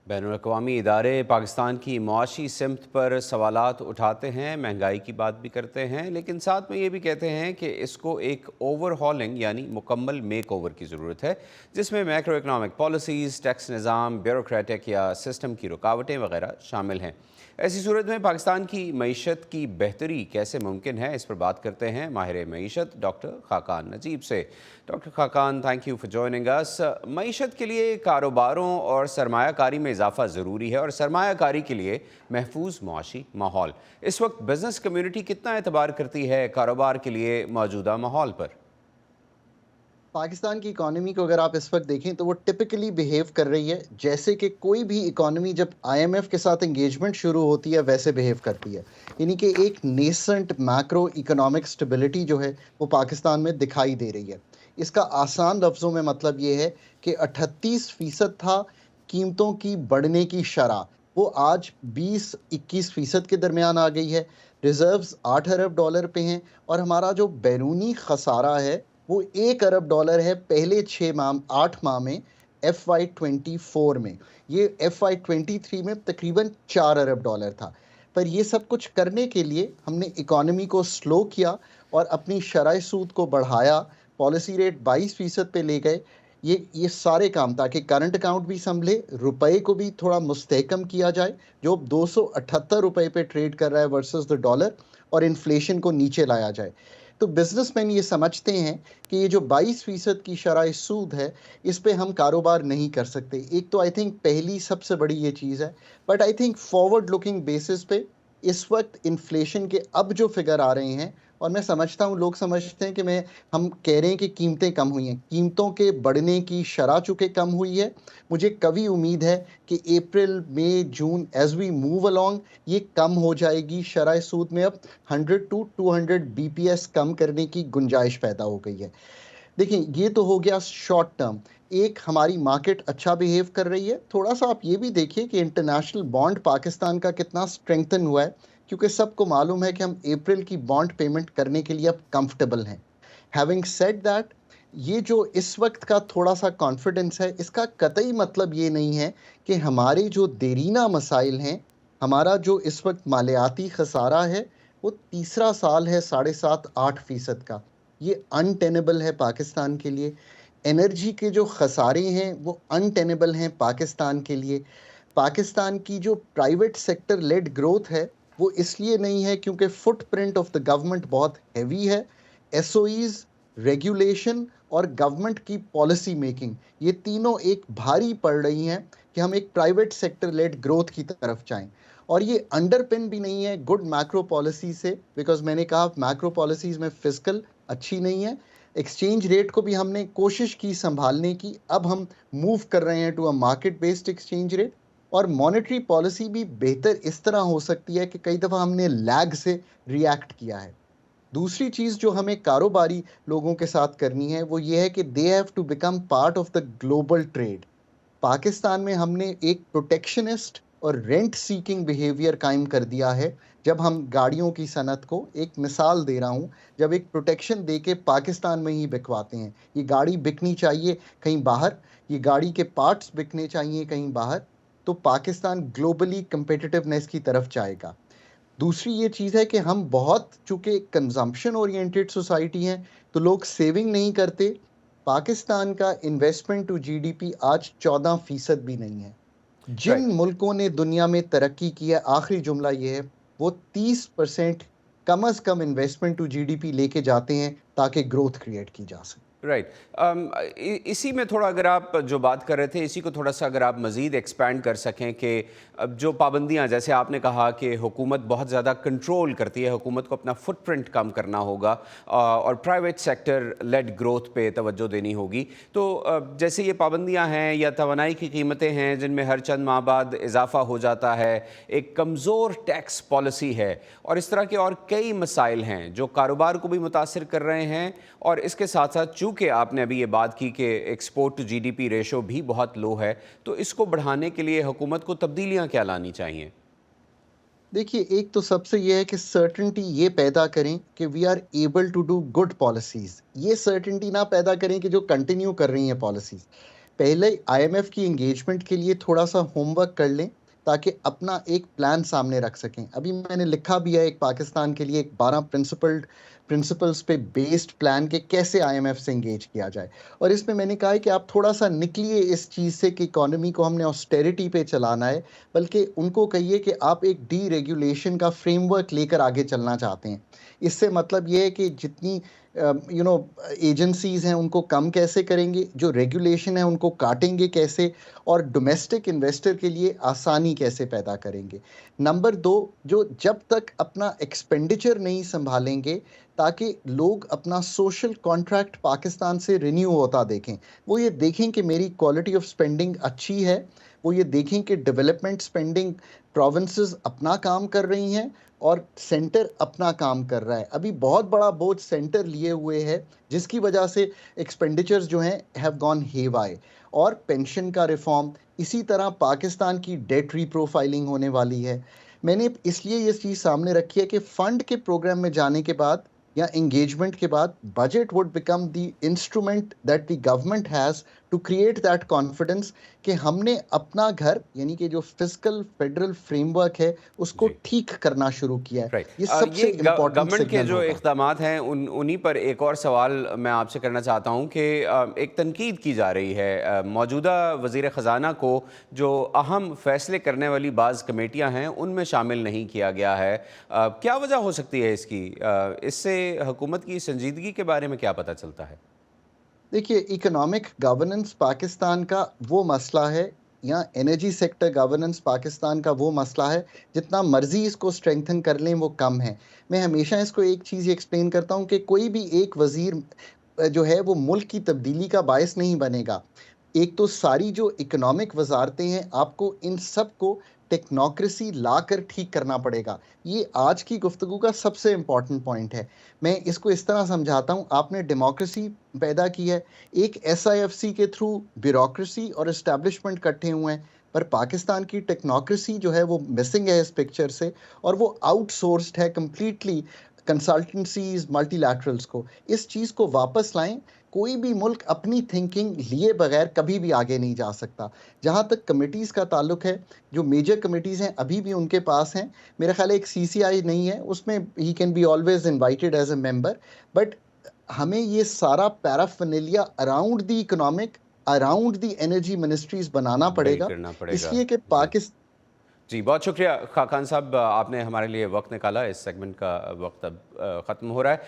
बैनुल-अक़वामी इदारे पाकिस्तान की मुआशी सिमत पर सवालात उठाते हैं, महंगाई की बात भी करते हैं, लेकिन साथ में ये भी कहते हैं कि इसको एक ओवरहॉलिंग यानी मुकम्मल मेक ओवर की ज़रूरत है, जिसमें मैक्रो इकनॉमिक पॉलिसीज़, टैक्स निज़ाम, ब्यूरोक्रेटिक या सिस्टम की रुकावटें वगैरह शामिल हैं। ऐसी सूरत में पाकिस्तान की मईशत की बेहतरी कैसे मुमकिन है, इस पर बात करते हैं माहिर मईशत डॉक्टर खाकान नजीब से। Doctor Khaqan, thank you for joining us. मईशत के लिए कारोबारों और सरमायाकारी में इजाफा ज़रूरी है और सरमायाकारी के लिए महफूज मुआशी माहौल। इस वक्त बिजनेस कम्यूनिटी कितना एतबार करती है कारोबार के लिए मौजूदा माहौल पर? पाकिस्तान की इकॉनमी को अगर आप इस वक्त देखें तो वो टिपिकली बिहेव कर रही है जैसे कि कोई भी इकॉनमी जब आईएमएफ के साथ एंगेजमेंट शुरू होती है वैसे बिहेव करती है। यानी कि एक नेसेंट मैक्रो इकोनॉमिक स्टेबिलिटी जो है वो पाकिस्तान में दिखाई दे रही है। इसका आसान लफ्ज़ों में मतलब ये है कि 38% था कीमतों की बढ़ने की शरह, वो आज 20-21% के दरमियान आ गई है। रिजर्व्स 8 अरब डॉलर पे हैं और हमारा जो बैरूनी खसारा है वो 1 अरब डॉलर है पहले 8 माह में FY24 में। ये FY23 में तकरीबन 4 अरब डॉलर था। पर ये सब कुछ करने के लिए हमने इकॉनमी को स्लो किया और अपनी शरह सूद को बढ़ाया, पॉलिसी रेट 22% पे ले गए। ये सारे काम ताकि करंट अकाउंट भी संभले, रुपए को भी थोड़ा मुस्तहकम किया जाए, जो अब 278 रुपए पे ट्रेड कर रहा है वर्सेस द डॉलर, और इन्फ्लेशन को नीचे लाया जाए। तो बिजनेसमैन ये समझते हैं कि ये जो 22% की शरह सूद है, इस पे हम कारोबार नहीं कर सकते। एक तो आई थिंक पहली सबसे बड़ी ये चीज़ है। But I think forward looking basis पे इस वक्त इन्फ्लेशन के अब जो फिगर आ रहे हैं, और मैं समझता हूँ लोग समझते हैं कि हम कह रहे हैं कि कीमतें कम हुई हैं। कीमतों के बढ़ने की शरह चूँकि कम हुई है, मुझे कभी उम्मीद है कि अप्रैल, मई, जून एज़ वी मूव अलोंग ये कम हो जाएगी। शरह सूद में अब 100 टू 200 बीपीएस कम करने की गुंजाइश पैदा हो गई है। देखिए, ये तो हो गया शॉर्ट टर्म। एक हमारी मार्केट अच्छा बिहेव कर रही है। थोड़ा-सा आप ये भी देखिए कि इंटरनेशनल बॉन्ड पाकिस्तान का कितना स्ट्रेंथन हुआ है, क्योंकि सबको मालूम है कि हम अप्रैल की बॉन्ड पेमेंट करने के लिए अब कंफर्टेबल हैं। हैविंग सेड दैट, ये जो इस वक्त का थोड़ा-सा कॉन्फिडेंस है, इसका कतई मतलब ये नहीं है कि हमारे जो देरीना मसाइल हैं, हमारा जो इस वक्त मालियाती खसारा है, वो तीसरा साल है 7.5-8% का। ये अनटेनेबल है पाकिस्तान के लिए। एनर्जी के जो खसारे हैं वो अनटेनेबल हैं पाकिस्तान के लिए। पाकिस्तान की जो प्राइवेट सेक्टर लेड ग्रोथ है वो इसलिए नहीं है क्योंकि फुटप्रिंट ऑफ द गवर्नमेंट बहुत हैवी है। एसओईज, रेगुलेशन और गवर्नमेंट की पॉलिसी मेकिंग, ये तीनों एक भारी पड़ रही हैं कि हम एक प्राइवेट सेक्टर लेड ग्रोथ की तरफ जाएं। और ये अंडरपिन भी नहीं है गुड मैक्रो पॉलिसी से, बिकॉज मैंने कहा मैक्रो पॉलिसीज में फिस्कल अच्छी नहीं है। एक्सचेंज रेट को भी हमने कोशिश की संभालने की, अब हम मूव कर रहे हैं to a market based exchange rate. और मॉनेटरी पॉलिसी भी बेहतर इस तरह हो सकती है कि कई दफ़ा हमने लैग से रिएक्ट किया है। दूसरी चीज़ जो हमें कारोबारी लोगों के साथ करनी है वो ये है कि they have to become part of the global trade. Pakistan में हमने एक प्रोटेक्शनिस्ट और रेंट सीकिंग बिहेवियर कायम कर दिया है। जब हम गाड़ियों की सनत को, एक मिसाल दे रहा हूँ, जब एक प्रोटेक्शन दे के पाकिस्तान में ही बिकवाते हैं, ये गाड़ी बिकनी चाहिए कहीं बाहर, ये गाड़ी के पार्ट्स बिकने चाहिए कहीं बाहर, तो पाकिस्तान ग्लोबली कंपेटिटिवनेस की तरफ जाएगा। दूसरी ये चीज़ है कि हम बहुत चूँकि कंजम्पशन ओरिएंटेड सोसाइटी हैं, तो लोग सेविंग नहीं करते। पाकिस्तान का इन्वेस्टमेंट टू जीडीपी आज 14% भी नहीं है। जिन राइट। मुल्कों ने दुनिया में तरक्की की है, आखिरी जुमला ये है, वो 30% कम अज़ कम इन्वेस्टमेंट टू जीडीपी लेके जाते हैं ताकि ग्रोथ क्रिएट की जा सके। राइट। इसी में थोड़ा अगर आप जो बात कर रहे थे इसी को थोड़ा सा अगर आप मज़ीद एक्सपैंड कर सकें कि अब जो पाबंदियां, जैसे आपने कहा कि हुकूमत बहुत ज़्यादा कंट्रोल करती है, हुकूमत को अपना फुटप्रिंट कम करना होगा और प्राइवेट सेक्टर लेड ग्रोथ पे तवज्जो देनी होगी। तो जैसे ये पाबंदियां हैं या तवानाई की कीमतें हैं जिनमें हर चंद माह बाद इजाफा हो जाता है, एक कमज़ोर टैक्स पॉलिसी है और इस तरह के और कई मसाइल हैं जो कारोबार को भी मुतासिर कर रहे हैं। और इसके साथ साथ चूँकि आपने अभी ये बात की कि एक्सपोर्ट टू जीडीपी रेशो भी बहुत लो है, तो इसको बढ़ाने के लिए हुकूमत को तब्दीलियाँ क्या लानी चाहिए? देखिए, एक तो सबसे ये है कि सर्टेनिटी ये पैदा करें कि we are able to do good policies. ये सर्टेनिटी ना पैदा करें कि जो कंटिन्यू कर रही हैं पॉलिसीज़। पहले आईएमएफ की एंगेजमेंट के लिए थोड़ा-सा होमवर्क कर लें, ताकि अपना एक प्लान सामने रख सकें। अभी मैंने लिखा भी है एक पाकिस्तान के लिए एक 12 प्रिंसिपल्स पे बेस्ड प्लान के कैसे आईएमएफ से एंगेज किया जाए। और इसमें मैंने कहा है कि आप थोड़ा-सा निकलिए इस चीज़ से कि इकोनॉमी को हमने ऑस्टेरिटी पे चलाना है, बल्कि उनको कहिए कि आप एक डीरेगुलेशन का फ्रेमवर्क लेकर आगे चलना चाहते हैं। इससे मतलब ये है कि जितनी एजेंसीज़ हैं उनको कम कैसे करेंगे, जो रेगुलेशन है उनको काटेंगे कैसे, और डोमेस्टिक इन्वेस्टर के लिए आसानी कैसे पैदा करेंगे। नंबर 2, जो जब तक अपना एक्सपेंडिचर नहीं सँभालेंगे, ताकि लोग अपना सोशल कॉन्ट्रैक्ट पाकिस्तान से रिन्यू होता देखें। वो ये देखें कि मेरी क्वालिटी ऑफ स्पेंडिंग अच्छी है, वो ये देखें कि डेवलपमेंट स्पेंडिंग प्रोविंसेस अपना काम कर रही हैं और सेंटर अपना काम कर रहा है। अभी बहुत बड़ा बोझ सेंटर लिए हुए है, जिसकी वजह से एक्सपेंडिचर्स जो हैं हैव गॉन हेवाय। और पेंशन का रिफॉर्म, इसी तरह पाकिस्तान की डेट रीप्रोफाइलिंग होने वाली है। मैंने इसलिए ये चीज़ सामने रखी है कि फंड के प्रोग्राम में जाने के बाद या एंगेजमेंट के बाद budget would become the instrument that the government has to create that confidence कि हमने अपना घर, यानी कि जो फिस्कल फेडरल फ्रेमवर्क है उसको जी। ठीक करना शुरू किया है। राइट। ये सबसे ये इम्पोर्टेंट गवर्नमेंट के सिग्नल जो होगा। इक़दामात हैं उन्हीं पर एक और सवाल मैं आपसे करना चाहता हूँ कि एक तनकीद की जा रही है मौजूदा वज़ीर ख़ज़ाना को, जो अहम फ़ैसले करने वाली बाज़ कमेटियाँ हैं उनमें शामिल नहीं किया गया है। क्या वजह हो सकती है इसकी? इससे हुकूमत की संजीदगी के बारे में क्या पता चलता है? देखिए, इकोनॉमिक गवर्नेंस पाकिस्तान का वो मसला है, या एनर्जी सेक्टर गवर्नेंस पाकिस्तान का वो मसला है, जितना मर्जी इसको स्ट्रेंथन कर लें वो कम है। मैं हमेशा इसको एक चीज़ एक्सप्लेन करता हूँ कि कोई भी एक वज़ीर जो है वो मुल्क की तब्दीली का बायस नहीं बनेगा। एक तो सारी जो इकोनॉमिक वज़ारतें हैं, आपको इन सब को टेक्नोक्रेसी लाकर ठीक करना पड़ेगा। ये आज की गुफ्तगू का सबसे इम्पोर्टेंट पॉइंट है। मैं इसको इस तरह समझाता हूँ, आपने डेमोक्रेसी पैदा की है, एक एसआईएफसी के थ्रू ब्यूरोक्रेसी और एस्टेब्लिशमेंट इकट्ठे हुए हैं, पर पाकिस्तान की टेक्नोक्रेसी जो है वो मिसिंग है इस पिक्चर से, और वो आउटसोर्स्ड है कंप्लीटली कंसल्टेंसीज, मल्टीलैटरल्स को। इस चीज़ को वापस लाएं। कोई भी मुल्क अपनी थिंकिंग लिए बगैर कभी भी आगे नहीं जा सकता। जहाँ तक कमिटीज़ का ताल्लुक है, जो मेजर कमिटीज़ हैं अभी भी उनके पास हैं। मेरा ख्याल है एक सीसीआई नहीं है, उसमें ही can be always invited as a member, but हमें ये सारा paraphernalia around the economic, around the energy ministries बनाना बिल्ड पड़ेगा, करना पड़ेगा। इसलिए कि जी। पाकिस्तान जी, बहुत शुक्रिया खान साहब, आपने हमारे लिए वक्त निकाला। इस सेगमेंट का वक्त अब ख़त्म हो रहा है।